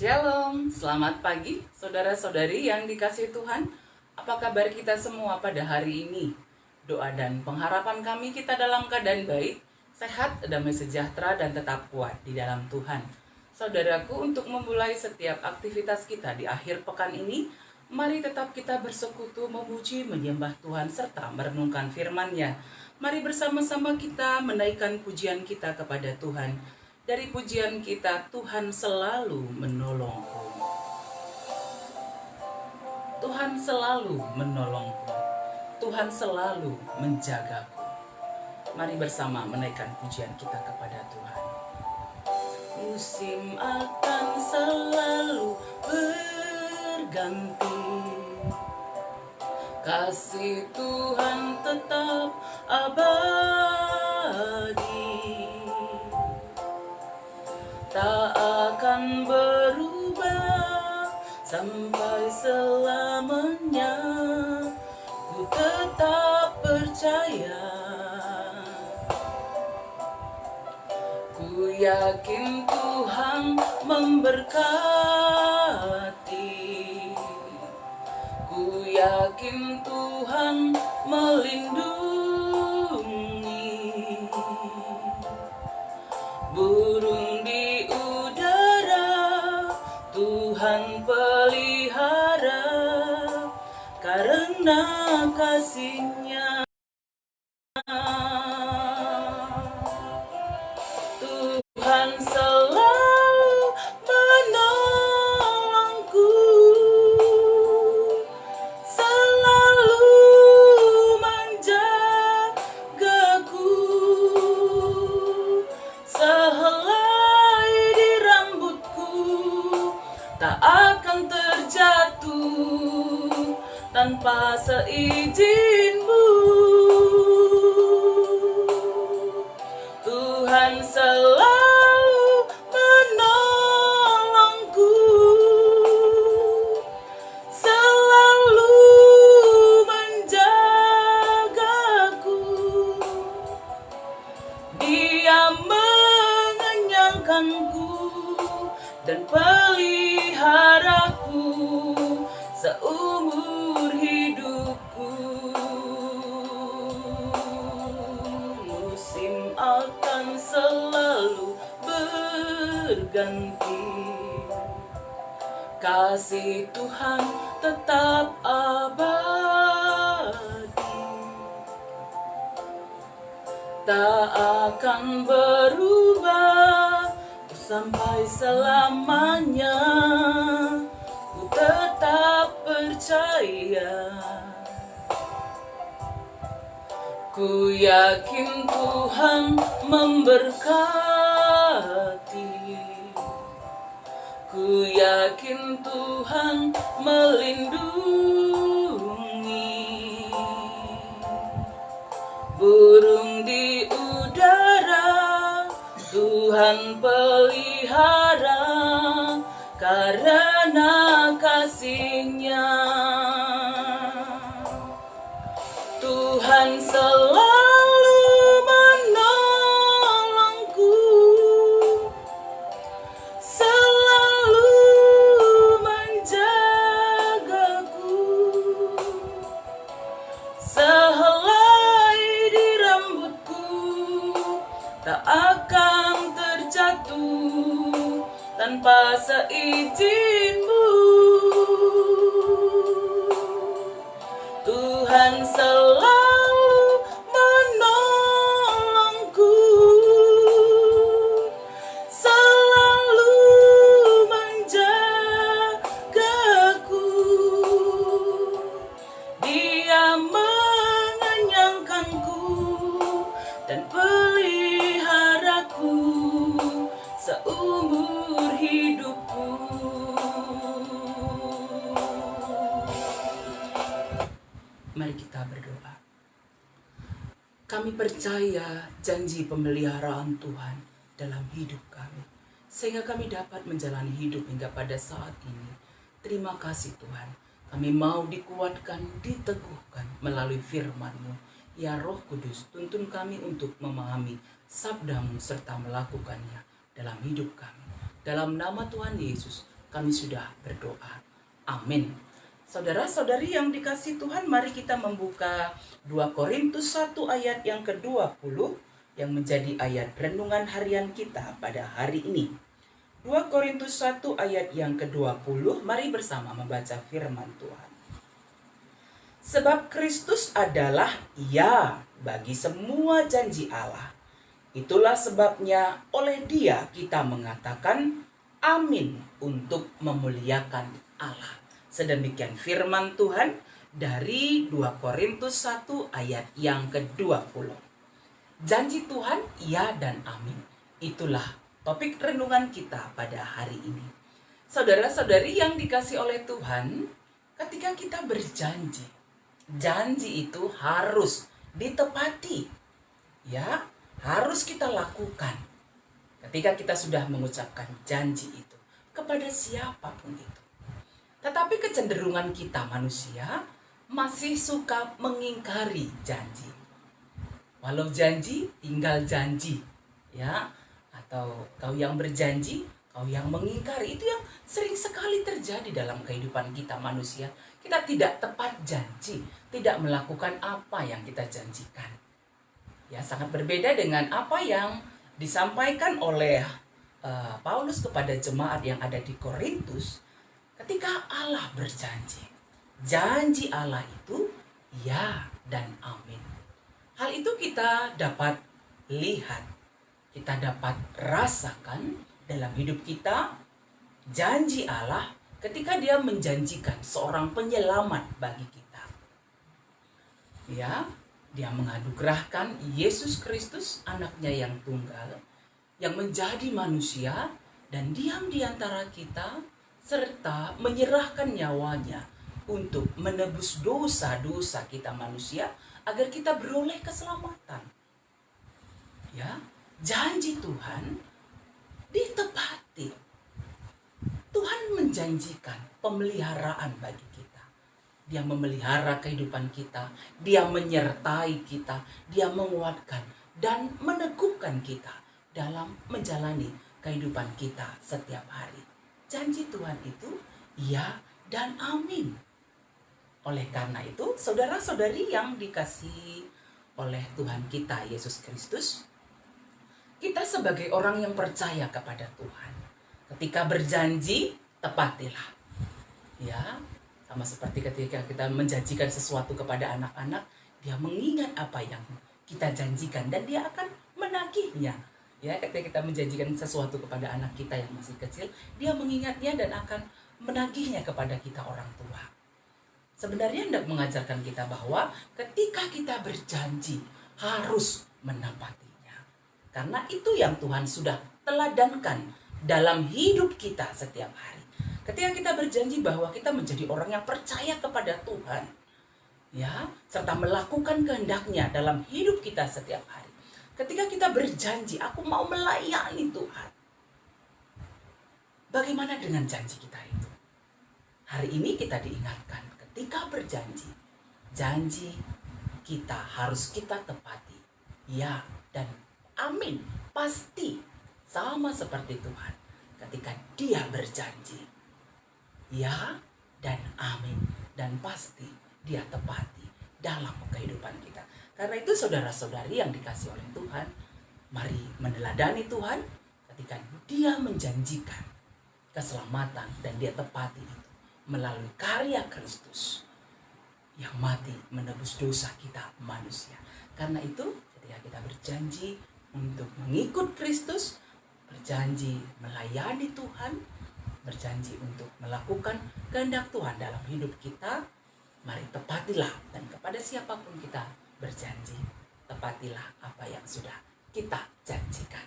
Shalom, selamat pagi saudara-saudari yang dikasihi Tuhan. Apa kabar kita semua pada hari ini? Doa dan pengharapan kami kita dalam keadaan baik, sehat, damai sejahtera, dan tetap kuat di dalam Tuhan. Saudaraku, untuk memulai setiap aktivitas kita di akhir pekan ini, mari tetap kita bersekutu, memuji, menyembah Tuhan, serta merenungkan firman-Nya. Mari bersama-sama kita menaikkan pujian kita kepada Tuhan. Dari pujian kita, Tuhan selalu menolongku. Tuhan selalu menolongku. Tuhan selalu menjagaku. Mari bersama menaikkan pujian kita kepada Tuhan. Musim akan selalu berganti, kasih Tuhan tetap abadi, tak akan berubah sampai selamanya. Ku tetap percaya, ku yakin Tuhan memberkati, ku yakin Tuhan melindungi. Burung di udara Tuhan pelihara, karena kasih-Nya. Tuhan selalu menolongku, selalu menjagaku. Sehelai di rambutku tak akan terjatuh tanpa seizin-Mu. Tuhan selalu menolongku, selalu menjagaku. Dia mengenyangkanku dan peliharaku seumur hidupku. Musim akan selalu berganti, kasih Tuhan tetap abadi, tak akan berubah sampai selamanya. Ku tetap percaya, ku yakin Tuhan memberkati, ku yakin Tuhan melindungi. Burung di udara Tuhan pelihara, karena kasih-Nya. Tuhan selalu menolongku, selalu menjagaku. Sehelai di rambutku tak akan terjatuh tanpa seizin-Mu. Tuhan selalu menolongku, selalu menjagaku. Dia mengenyangkanku dan peliharaku seumur hidupku. Mari kita berdoa. Kami percaya janji pemeliharaan Tuhan dalam hidup kami, sehingga kami dapat menjalani hidup hingga pada saat ini. Terima kasih Tuhan, kami mau dikuatkan, diteguhkan melalui firman-Mu. Ya Roh Kudus, tuntun kami untuk memahami sabda-Mu serta melakukannya dalam hidup kami. Dalam nama Tuhan Yesus, kami sudah berdoa. Amin. Saudara-saudari yang dikasihi Tuhan, mari kita membuka 2 Korintus 1 ayat yang ke-20 yang menjadi ayat renungan harian kita pada hari ini. 2 Korintus 1 ayat yang ke-20, mari bersama membaca firman Tuhan. Sebab Kristus adalah ya bagi semua janji Allah. Itulah sebabnya oleh Dia kita mengatakan amin untuk memuliakan Allah. Sedemikian firman Tuhan dari 2 Korintus 1 ayat yang ke-20. Janji Tuhan, ya dan amin. Itulah topik renungan kita pada hari ini. Saudara-saudari yang dikasihi oleh Tuhan, ketika kita berjanji, janji itu harus ditepati. Ya, harus kita lakukan. Ketika kita sudah mengucapkan janji itu kepada siapapun itu. Tetapi kecenderungan kita manusia masih suka mengingkari janji. Walau janji, tinggal janji. Ya, atau kau yang berjanji, kau yang mengingkari. Itu yang sering sekali terjadi dalam kehidupan kita manusia. Kita tidak tepat janji, tidak melakukan apa yang kita janjikan. Ya, sangat berbeda dengan apa yang disampaikan oleh Paulus kepada jemaat yang ada di Korintus. Ketika Allah berjanji, janji Allah itu ya dan amin. Hal itu kita dapat lihat, kita dapat rasakan dalam hidup kita. Janji Allah ketika Dia menjanjikan seorang penyelamat bagi kita. Ya, Dia menganugerahkan Yesus Kristus, anaknya yang tunggal, yang menjadi manusia dan diam di antara kita, serta menyerahkan nyawanya untuk menebus dosa-dosa kita manusia agar kita beroleh keselamatan. Ya, janji Tuhan ditepati. Tuhan menjanjikan pemeliharaan bagi kita. Dia memelihara kehidupan kita, Dia menyertai kita, Dia menguatkan dan meneguhkan kita dalam menjalani kehidupan kita setiap hari. Janji Tuhan itu ya dan amin. Oleh karena itu, saudara-saudari yang dikasihi oleh Tuhan kita Yesus Kristus, kita sebagai orang yang percaya kepada Tuhan, ketika berjanji, tepatilah. Ya, sama seperti ketika kita menjanjikan sesuatu kepada anak-anak, dia mengingat apa yang kita janjikan dan dia akan menagihnya. Ya, ketika kita menjanjikan sesuatu kepada anak kita yang masih kecil, dia mengingatnya dan akan menagihnya kepada kita orang tua. Sebenarnya hendak mengajarkan kita bahwa ketika kita berjanji harus menepatinya. Karena itu yang Tuhan sudah teladankan dalam hidup kita setiap hari. Ketika kita berjanji bahwa kita menjadi orang yang percaya kepada Tuhan, ya, serta melakukan kehendak-Nya dalam hidup kita setiap hari. Ketika kita berjanji, aku mau melayani Tuhan. Bagaimana dengan janji kita itu? Hari ini kita diingatkan, ketika berjanji, janji kita harus kita tepati. Ya dan amin, pasti sama seperti Tuhan. Ketika Dia berjanji, ya dan amin, dan pasti Dia tepati dalam kehidupan kita. Karena itu saudara-saudari yang dikasihi oleh Tuhan, mari meneladani Tuhan ketika Dia menjanjikan keselamatan dan Dia tepati itu melalui karya Kristus yang mati menebus dosa kita manusia. Karena itu ketika kita berjanji untuk mengikut Kristus, berjanji melayani Tuhan, berjanji untuk melakukan kehendak Tuhan dalam hidup kita, mari tepatilah, dan kepada siapapun kita berjanji, tepatilah apa yang sudah kita janjikan.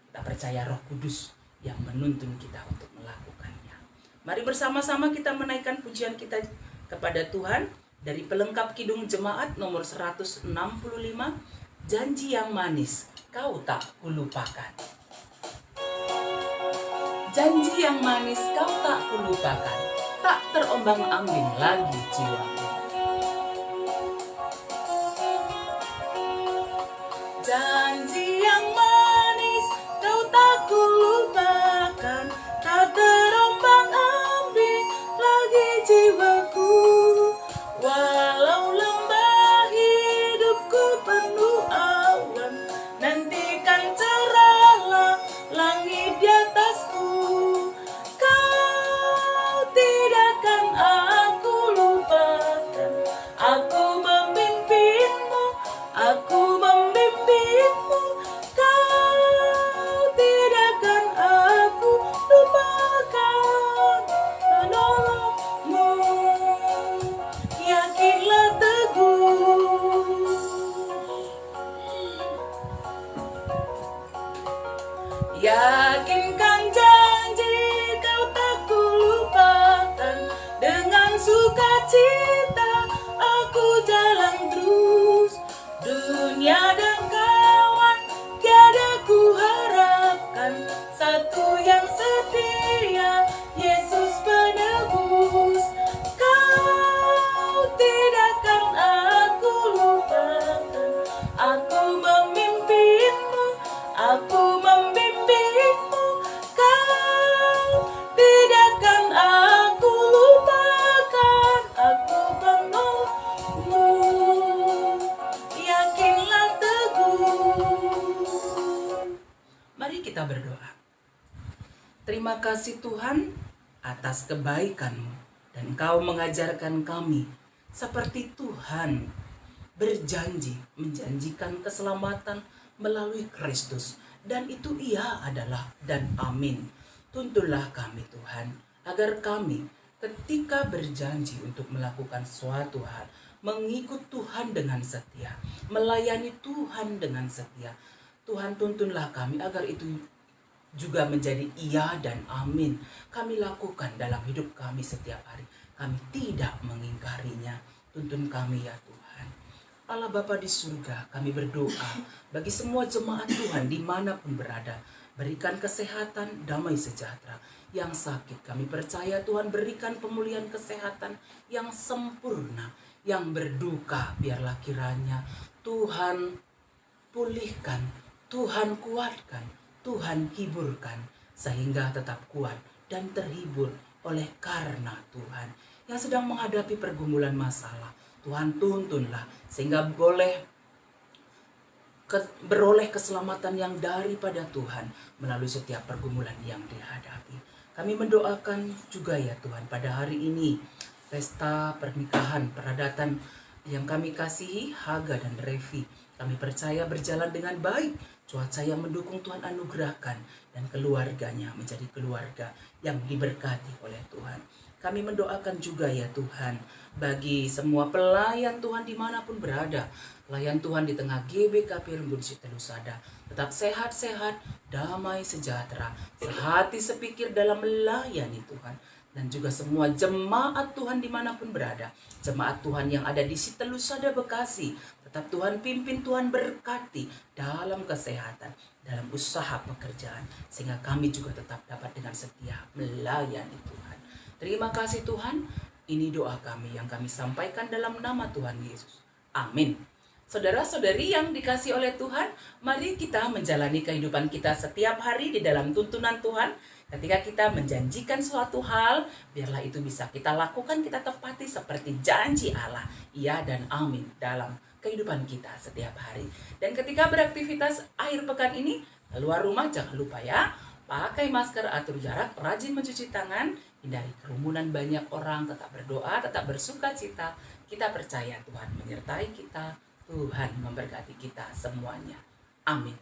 Kita percaya Roh Kudus yang menuntun kita untuk melakukannya. Mari bersama-sama kita menaikkan pujian kita kepada Tuhan dari pelengkap Kidung Jemaat nomor 165, Janji yang Manis Kau Tak Kulupakan. Janji yang manis kau tak kulupakan, tak terombang-ambing lagi jiwaku. Janji yang manis kau tak kulupakan, tak terombang-ambing kasih Tuhan atas kebaikan-Mu, dan Engkau mengajarkan kami seperti Tuhan berjanji menjanjikan keselamatan melalui Kristus, dan itu Ia adalah dan amin. Tuntunlah kami Tuhan, agar kami ketika berjanji untuk melakukan suatu hal, mengikut Tuhan dengan setia, melayani Tuhan dengan setia, Tuhan tuntunlah kami agar itu juga menjadi iya dan amin. Kami lakukan dalam hidup kami setiap hari. Kami tidak mengingkarinya. Tuntun kami ya Tuhan. Allah Bapa di surga, kami berdoa bagi semua jemaat Tuhan dimanapun berada. Berikan kesehatan, damai sejahtera. Yang sakit kami percaya Tuhan berikan pemulihan kesehatan yang sempurna. Yang berduka biarlah kiranya Tuhan pulihkan, Tuhan kuatkan, Tuhan hiburkan, sehingga tetap kuat dan terhibur oleh karena Tuhan. Yang sedang menghadapi pergumulan masalah, Tuhan tuntunlah sehingga beroleh keselamatan yang daripada Tuhan melalui setiap pergumulan yang dihadapi. Kami mendoakan juga ya Tuhan pada hari ini pesta pernikahan peradatan yang kami kasihi, Haga dan Revi. Kami percaya berjalan dengan baik. Cuaca yang mendukung Tuhan anugerahkan, dan keluarganya menjadi keluarga yang diberkati oleh Tuhan. Kami mendoakan juga ya Tuhan bagi semua pelayan Tuhan dimanapun berada. Pelayan Tuhan di tengah GBKP Rembun Sitelusada. Tetap sehat-sehat, damai sejahtera, sehati sepikir dalam melayani Tuhan. Dan juga semua jemaat Tuhan dimanapun berada. Jemaat Tuhan yang ada di Sitelusada Bekasi. Tetap Tuhan pimpin, Tuhan berkati dalam kesehatan, dalam usaha pekerjaan. Sehingga kami juga tetap dapat dengan setia melayani Tuhan. Terima kasih Tuhan. Ini doa kami yang kami sampaikan dalam nama Tuhan Yesus. Amin. Saudara-saudari yang dikasihi oleh Tuhan, mari kita menjalani kehidupan kita setiap hari di dalam tuntunan Tuhan. Ketika kita menjanjikan suatu hal, biarlah itu bisa kita lakukan, kita tepati seperti janji Allah. Iya dan amin dalam kehidupan kita setiap hari. Dan ketika beraktivitas akhir pekan ini, keluar rumah jangan lupa ya, pakai masker, atur jarak, rajin mencuci tangan, hindari kerumunan banyak orang, tetap berdoa, tetap bersuka cita. Kita percaya Tuhan menyertai kita, Tuhan memberkati kita semuanya. Amin.